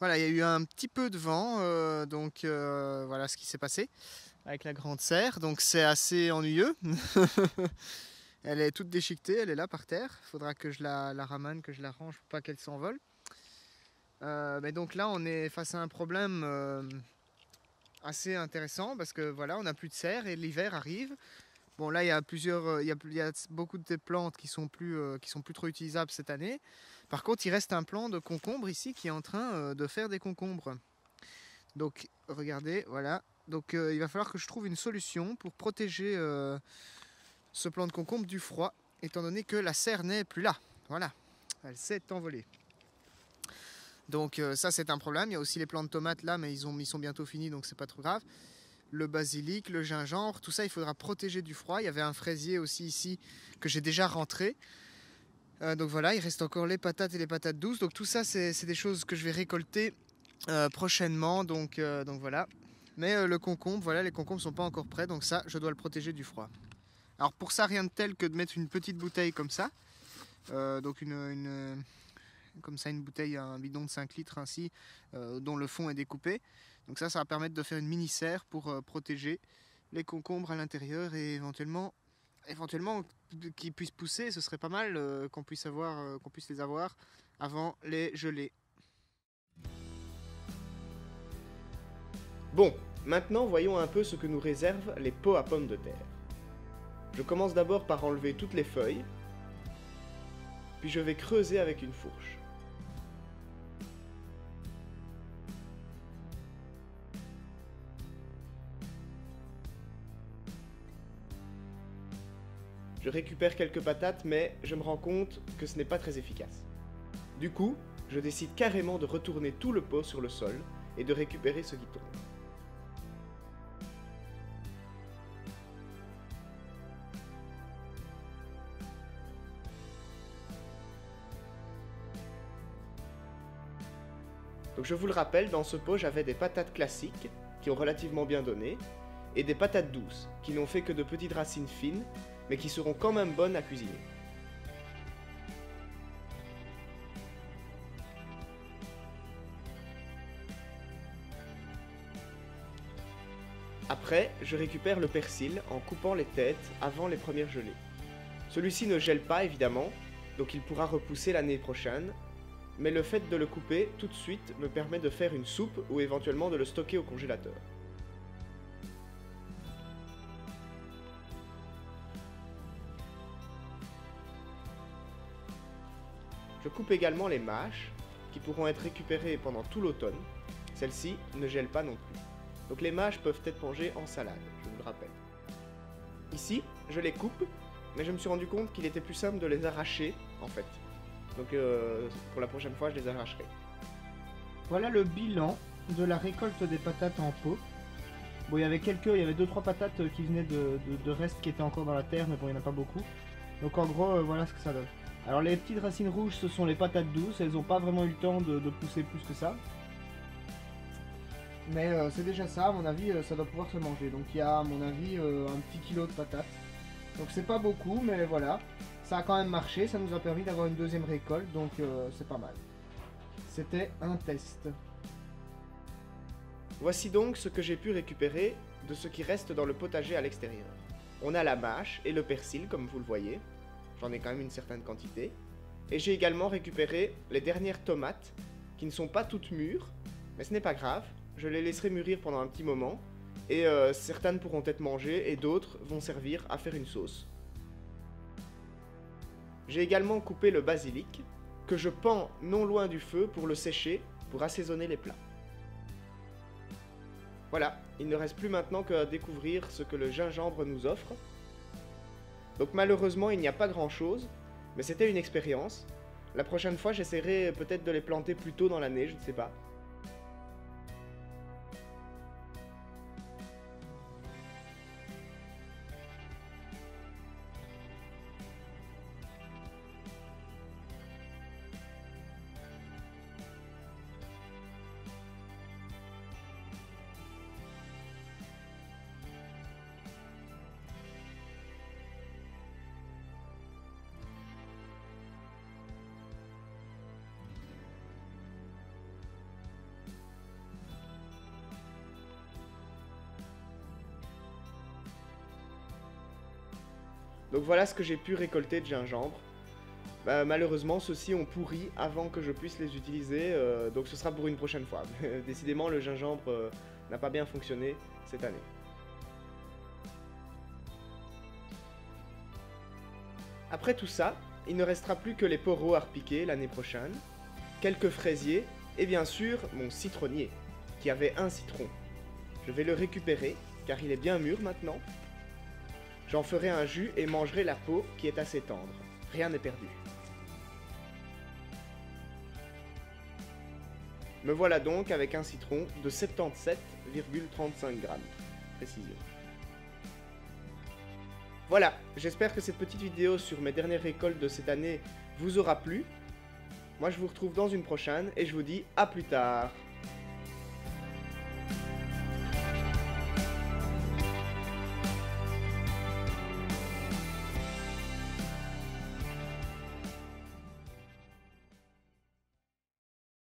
Voilà, il y a eu un petit peu de vent, donc voilà ce qui s'est passé avec la grande serre. Donc c'est assez ennuyeux. Elle est toute déchiquetée, elle est là par terre. Il faudra que je la ramène, que je la range pour pas qu'elle s'envole. Mais donc là, on est face à un problème assez intéressant parce que voilà, on n'a plus de serre et l'hiver arrive. Bon, là, il y a il y a beaucoup de plantes qui sont plus trop utilisables cette année. Par contre, il reste un plant de concombre ici qui est en train de faire des concombres. Donc, regardez, voilà. Donc, il va falloir que je trouve une solution pour protéger ce plant de concombre du froid, étant donné que la serre n'est plus là. Voilà, elle s'est envolée. Donc, ça, c'est un problème. Il y a aussi les plants de tomates là, mais ils sont bientôt finis, donc c'est pas trop grave. Le basilic, le gingembre, tout ça, il faudra protéger du froid. Il y avait un fraisier aussi ici que j'ai déjà rentré. Donc voilà, il reste encore les patates et les patates douces. Donc tout ça, c'est des choses que je vais récolter prochainement. Donc voilà. Mais le concombre, voilà, les concombres ne sont pas encore prêts. Donc ça, je dois le protéger du froid. Alors pour ça, rien de tel que de mettre une petite bouteille comme ça. Donc comme ça, une bouteille, un bidon de 5 litres ainsi, dont le fond est découpé. Donc ça va permettre de faire une mini serre pour protéger les concombres à l'intérieur et éventuellement qu'ils puissent pousser. Ce serait pas mal qu'on puisse les avoir avant les gelées. Bon, maintenant voyons un peu ce que nous réservent les pots à pommes de terre. Je commence d'abord par enlever toutes les feuilles, puis je vais creuser avec une fourche. Je récupère quelques patates, mais je me rends compte que ce n'est pas très efficace. Du coup, je décide carrément de retourner tout le pot sur le sol et de récupérer ce qui tourne. Donc je vous le rappelle, dans ce pot j'avais des patates classiques, qui ont relativement bien donné, et des patates douces, qui n'ont fait que de petites racines fines, mais qui seront quand même bonnes à cuisiner. Après, je récupère le persil en coupant les têtes avant les premières gelées. Celui-ci ne gèle pas évidemment, donc il pourra repousser l'année prochaine, mais le fait de le couper tout de suite me permet de faire une soupe ou éventuellement de le stocker au congélateur. Je coupe également les mâches, qui pourront être récupérées pendant tout l'automne. Celles-ci ne gèlent pas non plus. Donc les mâches peuvent être mangées en salade, je vous le rappelle. Ici, je les coupe, mais je me suis rendu compte qu'il était plus simple de les arracher, en fait. Donc pour la prochaine fois, je les arracherai. Voilà le bilan de la récolte des patates en pot. Bon, il y avait 2-3 patates qui venaient de restes qui étaient encore dans la terre, mais bon, il n'y en a pas beaucoup. Donc en gros, voilà ce que ça donne. Alors les petites racines rouges, ce sont les patates douces. Elles n'ont pas vraiment eu le temps de pousser plus que ça. Mais c'est déjà ça, à mon avis, ça doit pouvoir se manger. Donc il y a, à mon avis, un petit kilo de patates. Donc c'est pas beaucoup, mais voilà. Ça a quand même marché, ça nous a permis d'avoir une deuxième récolte, donc c'est pas mal. C'était un test. Voici donc ce que j'ai pu récupérer de ce qui reste dans le potager à l'extérieur. On a la mâche et le persil, comme vous le voyez. J'en ai quand même une certaine quantité. Et j'ai également récupéré les dernières tomates, qui ne sont pas toutes mûres, mais ce n'est pas grave. Je les laisserai mûrir pendant un petit moment, et certaines pourront être mangées, et d'autres vont servir à faire une sauce. J'ai également coupé le basilic, que je pends non loin du feu pour le sécher, pour assaisonner les plats. Voilà, il ne reste plus maintenant qu'à découvrir ce que le gingembre nous offre. Donc malheureusement, il n'y a pas grand-chose, mais c'était une expérience. La prochaine fois, j'essaierai peut-être de les planter plus tôt dans l'année, je ne sais pas. Donc voilà ce que j'ai pu récolter de gingembre. Malheureusement, ceux-ci ont pourri avant que je puisse les utiliser, donc ce sera pour une prochaine fois. Décidément, le gingembre n'a pas bien fonctionné cette année. Après tout ça, il ne restera plus que les poros à repiquer l'année prochaine, quelques fraisiers et bien sûr mon citronnier, qui avait un citron. Je vais le récupérer, car il est bien mûr maintenant. J'en ferai un jus et mangerai la peau qui est assez tendre. Rien n'est perdu. Me voilà donc avec un citron de 77,35 grammes. Précision. Voilà, j'espère que cette petite vidéo sur mes dernières récoltes de cette année vous aura plu. Moi je vous retrouve dans une prochaine et je vous dis à plus tard.